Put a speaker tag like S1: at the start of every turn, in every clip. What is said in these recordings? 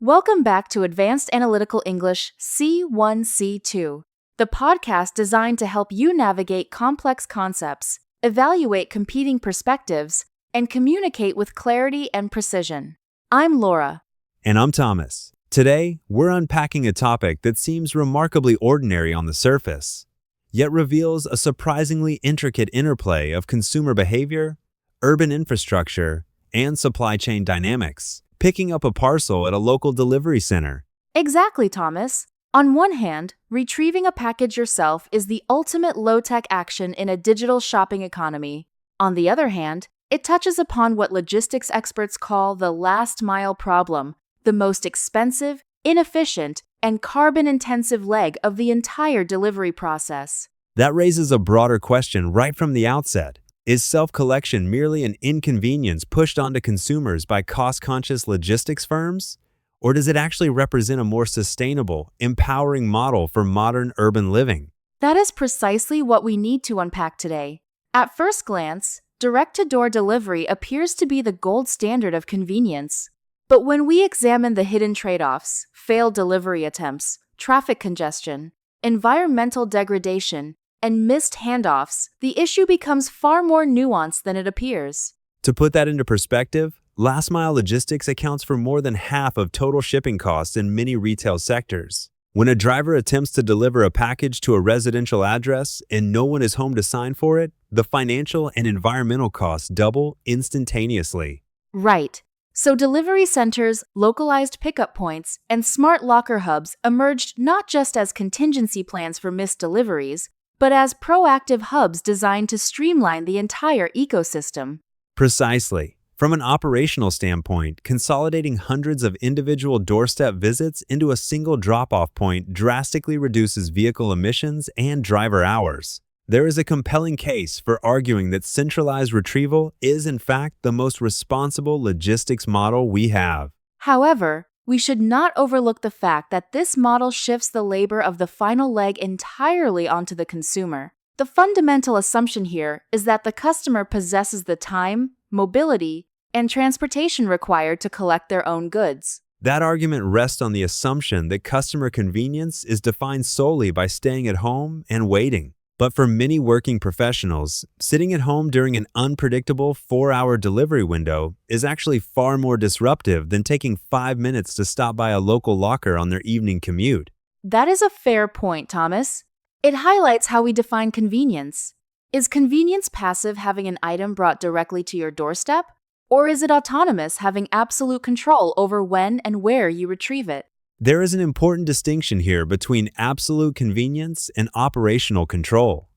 S1: Welcome back to Advanced Analytical English C1 C2, the podcast designed to help you navigate complex concepts, evaluate competing perspectives, and communicate with clarity and precision. I'm Laura.
S2: And I'm Thomas. Today, we're unpacking a topic that seems remarkably ordinary on the surface, yet reveals a surprisingly intricate interplay of consumer behavior, urban infrastructure, and supply chain dynamics. Picking up a parcel at a local delivery center.
S1: Exactly, Thomas. On one hand, retrieving a package yourself is the ultimate low-tech action in a digital shopping economy. On the other hand, it touches upon what logistics experts call the last-mile problem, the most expensive, inefficient, and carbon-intensive leg of the entire delivery process.
S2: That raises a broader question right from the outset. Is self-collection merely an inconvenience pushed onto consumers by cost-conscious logistics firms? Or does it actually represent a more sustainable, empowering model for modern urban living?
S1: That is precisely what we need to unpack today. At first glance, direct-to-door delivery appears to be the gold standard of convenience. But when we examine the hidden trade-offs, failed delivery attempts, traffic congestion, environmental degradation, and missed handoffs, the issue becomes far more nuanced than it appears.
S2: To put that into perspective, last-mile logistics accounts for more than half of total shipping costs in many retail sectors. When a driver attempts to deliver a package to a residential address and no one is home to sign for it, the financial and environmental costs double instantaneously.
S1: Right. So delivery centers, localized pickup points, and smart locker hubs emerged not just as contingency plans for missed deliveries, but as proactive hubs designed to streamline the entire ecosystem.
S2: Precisely. From an operational standpoint, consolidating hundreds of individual doorstep visits into a single drop-off point drastically reduces vehicle emissions and driver hours. There is a compelling case for arguing that centralized retrieval is in fact the most responsible logistics model we have.
S1: However, we should not overlook the fact that this model shifts the labor of the final leg entirely onto the consumer. The fundamental assumption here is that the customer possesses the time, mobility, and transportation required to collect their own goods.
S2: That argument rests on the assumption that customer convenience is defined solely by staying at home and waiting. But for many working professionals, sitting at home during an unpredictable 4-hour delivery window is actually far more disruptive than taking 5 minutes to stop by a local locker on their evening commute.
S1: That is a fair point, Thomas. It highlights how we define convenience. Is convenience passive, having an item brought directly to your doorstep? Or is it autonomous, having absolute control over when and where you retrieve it?
S2: There is an important distinction here between absolute convenience and operational control.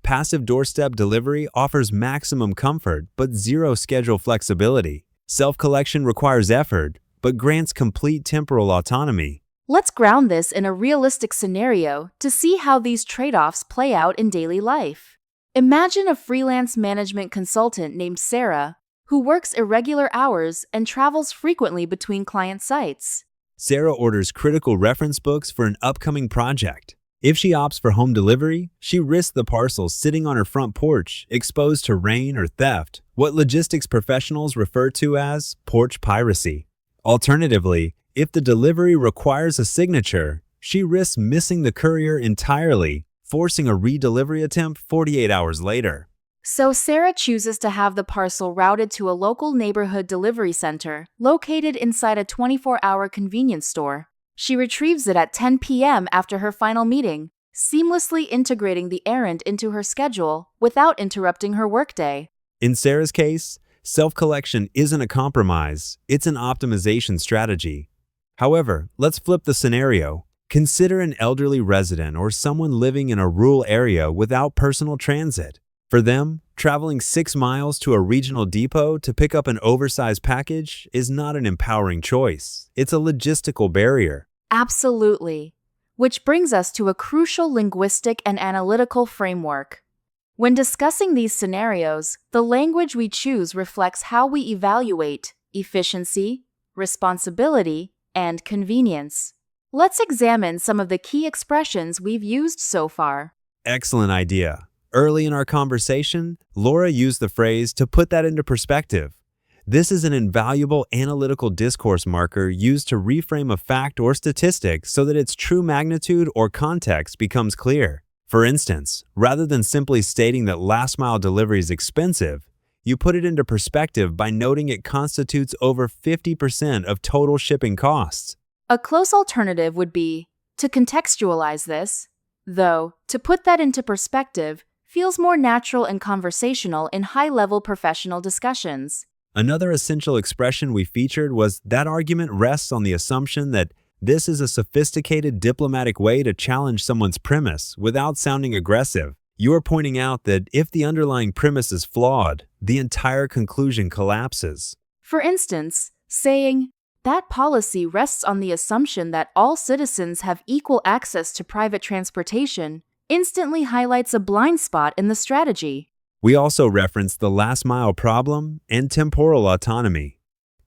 S2: Passive doorstep delivery offers maximum comfort but zero schedule flexibility. Self-collection requires effort but grants complete temporal autonomy.
S1: Let's ground this in a realistic scenario to see how these trade-offs play out in daily life. Imagine a freelance management consultant named Sarah who works irregular hours and travels frequently between client sites.
S2: Sarah orders critical reference books for an upcoming project. If she opts for home delivery, she risks the parcel sitting on her front porch, exposed to rain or theft, what logistics professionals refer to as porch piracy. Alternatively, if the delivery requires a signature, she risks missing the courier entirely, forcing a re-delivery attempt 48 hours later.
S1: So Sarah chooses to have the parcel routed to a local neighborhood delivery center located inside a 24-hour convenience store. She retrieves it at 10 p.m. after her final meeting, seamlessly integrating the errand into her schedule without interrupting her workday.
S2: In Sarah's case, self-collection isn't a compromise, it's an optimization strategy. However, let's flip the scenario. Consider an elderly resident or someone living in a rural area without personal transit. For them, traveling 6 miles to a regional depot to pick up an oversized package is not an empowering choice. It's a logistical barrier.
S1: Absolutely. Which brings us to a crucial linguistic and analytical framework. When discussing these scenarios, the language we choose reflects how we evaluate efficiency, responsibility, and convenience. Let's examine some of the key expressions we've used so far.
S2: Excellent idea. Early in our conversation, Laura used the phrase to put that into perspective. This is an invaluable analytical discourse marker used to reframe a fact or statistic so that its true magnitude or context becomes clear. For instance, rather than simply stating that last-mile delivery is expensive, you put it into perspective by noting it constitutes over 50% of total shipping costs.
S1: A close alternative would be to contextualize this, though to put that into perspective feels more natural and conversational in high-level professional discussions.
S2: Another essential expression we featured was that argument rests on the assumption that this is a sophisticated diplomatic way to challenge someone's premise without sounding aggressive. You are pointing out that if the underlying premise is flawed, the entire conclusion collapses.
S1: For instance, saying, that policy rests on the assumption that all citizens have equal access to private transportation instantly highlights a blind spot in the strategy.
S2: We also referenced the last-mile problem and temporal autonomy.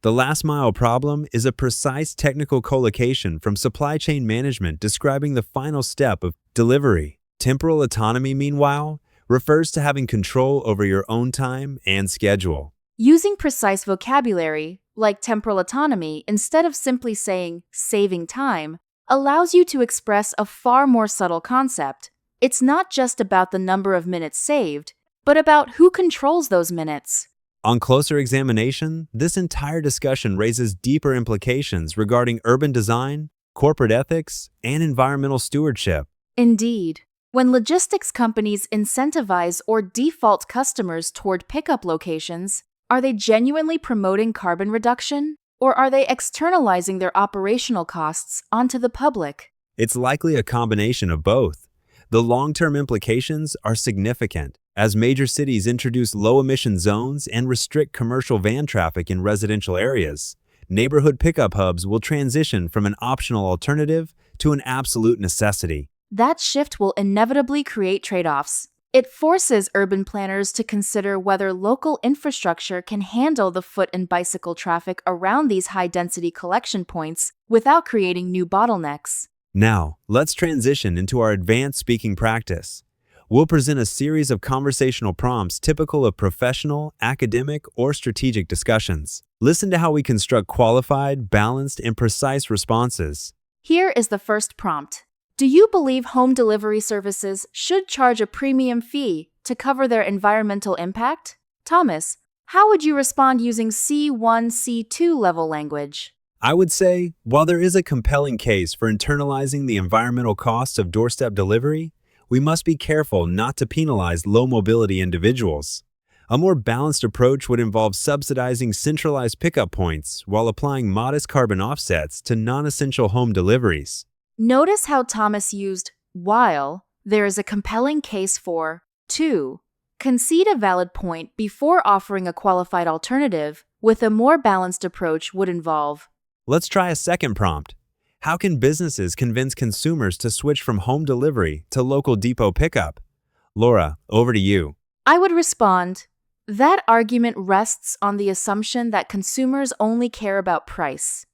S2: The last-mile problem is a precise technical collocation from supply chain management describing the final step of delivery. Temporal autonomy, meanwhile, refers to having control over your own time and schedule.
S1: Using precise vocabulary, like temporal autonomy, instead of simply saying saving time, allows you to express a far more subtle concept. It's not just about the number of minutes saved, but about who controls those minutes.
S2: On closer examination, this entire discussion raises deeper implications regarding urban design, corporate ethics, and environmental stewardship.
S1: Indeed, when logistics companies incentivize or default customers toward pickup locations, are they genuinely promoting carbon reduction, or are they externalizing their operational costs onto the public?
S2: It's likely a combination of both. The long-term implications are significant. As major cities introduce low-emission zones and restrict commercial van traffic in residential areas, neighborhood pickup hubs will transition from an optional alternative to an absolute necessity.
S1: That shift will inevitably create trade-offs. It forces urban planners to consider whether local infrastructure can handle the foot and bicycle traffic around these high-density collection points without creating new bottlenecks.
S2: Now, let's transition into our advanced speaking practice. We'll present a series of conversational prompts typical of professional, academic, or strategic discussions. Listen to how we construct qualified, balanced, and precise responses.
S1: Here is the first prompt. Do you believe home delivery services should charge a premium fee to cover their environmental impact? Thomas, how would you respond using C1, C2 level language?
S2: I would say, while there is a compelling case for internalizing the environmental costs of doorstep delivery, we must be careful not to penalize low-mobility individuals. A more balanced approach would involve subsidizing centralized pickup points while applying modest carbon offsets to non-essential home deliveries.
S1: Notice how Thomas used while there is a compelling case for to concede a valid point before offering a qualified alternative, with a more balanced approach would involve.
S2: Let's try a second prompt. How can businesses convince consumers to switch from home delivery to local depot pickup? Laura, over to you.
S1: I would respond, that argument rests on the assumption that consumers only care about price.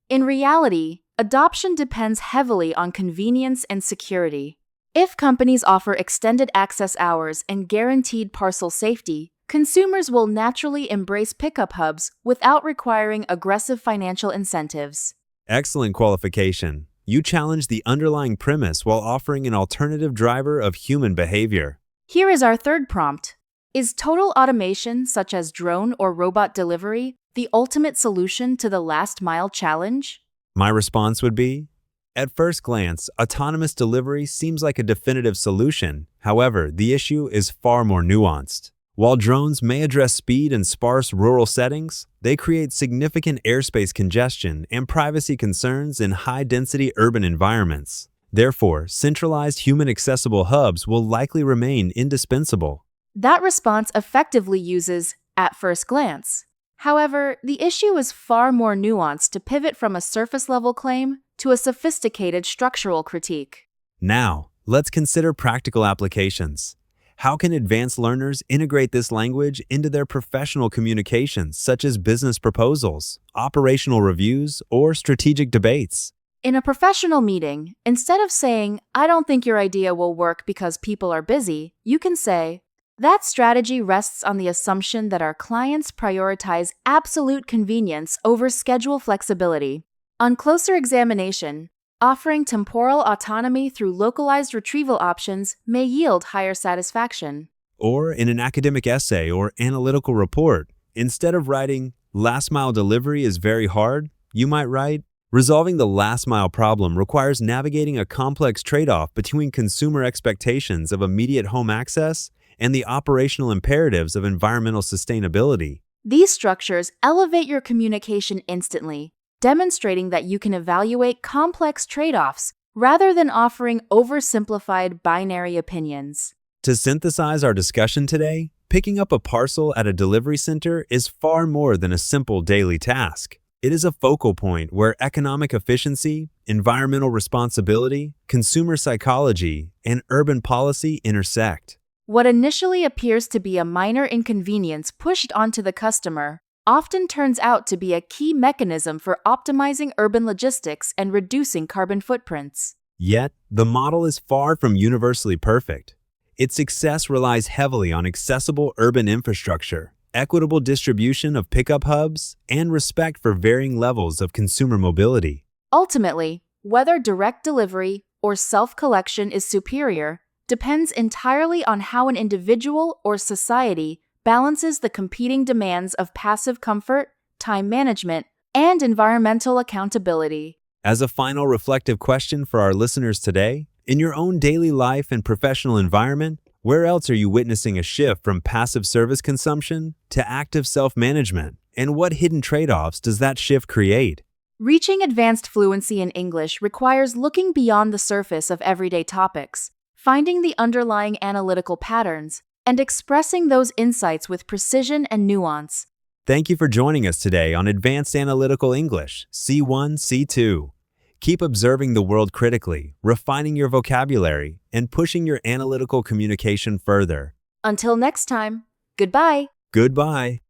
S1: In reality, adoption depends heavily on convenience and security. If companies offer extended access hours and guaranteed parcel safety, consumers will naturally embrace pickup hubs without requiring aggressive financial incentives.
S2: Excellent qualification. You challenge the underlying premise while offering an alternative driver of human behavior.
S1: Here is our third prompt. Is total automation, such as drone or robot delivery, the ultimate solution to the last-mile challenge?
S2: My response would be, at first glance, autonomous delivery seems like a definitive solution. However, the issue is far more nuanced. While drones may address speed in sparse rural settings, they create significant airspace congestion and privacy concerns in high-density urban environments. Therefore, centralized human-accessible hubs will likely remain indispensable.
S1: That response effectively uses at first glance. However, the issue is far more nuanced to pivot from a surface-level claim to a sophisticated structural critique.
S2: Now, let's consider practical applications. How can advanced learners integrate this language into their professional communications, such as business proposals, operational reviews, or strategic debates?
S1: In a professional meeting, instead of saying, I don't think your idea will work because people are busy, you can say, That strategy rests on the assumption that our clients prioritize absolute convenience over schedule flexibility. On closer examination, offering temporal autonomy through localized retrieval options may yield higher satisfaction.
S2: Or in an academic essay or analytical report, instead of writing, "last mile delivery is very hard," you might write, "resolving the last mile problem requires navigating a complex trade-off between consumer expectations of immediate home access and the operational imperatives of environmental sustainability."
S1: These structures elevate your communication instantly, demonstrating that you can evaluate complex trade-offs rather than offering oversimplified binary opinions.
S2: To synthesize our discussion today, picking up a parcel at a delivery center is far more than a simple daily task. It is a focal point where economic efficiency, environmental responsibility, consumer psychology, and urban policy intersect.
S1: What initially appears to be a minor inconvenience pushed onto the customer often turns out to be a key mechanism for optimizing urban logistics and reducing carbon footprints.
S2: Yet, the model is far from universally perfect. Its success relies heavily on accessible urban infrastructure, equitable distribution of pickup hubs, and respect for varying levels of consumer mobility.
S1: Ultimately, whether direct delivery or self-collection is superior depends entirely on how an individual or society balances the competing demands of passive comfort, time management, and environmental accountability.
S2: As a final reflective question for our listeners today, in your own daily life and professional environment, where else are you witnessing a shift from passive service consumption to active self-management? And what hidden trade-offs does that shift create?
S1: Reaching advanced fluency in English requires looking beyond the surface of everyday topics, finding the underlying analytical patterns, and expressing those insights with precision and nuance.
S2: Thank you for joining us today on Advanced Analytical English, C1, C2. Keep observing the world critically, refining your vocabulary, and pushing your analytical communication further.
S1: Until next time, goodbye.
S2: Goodbye.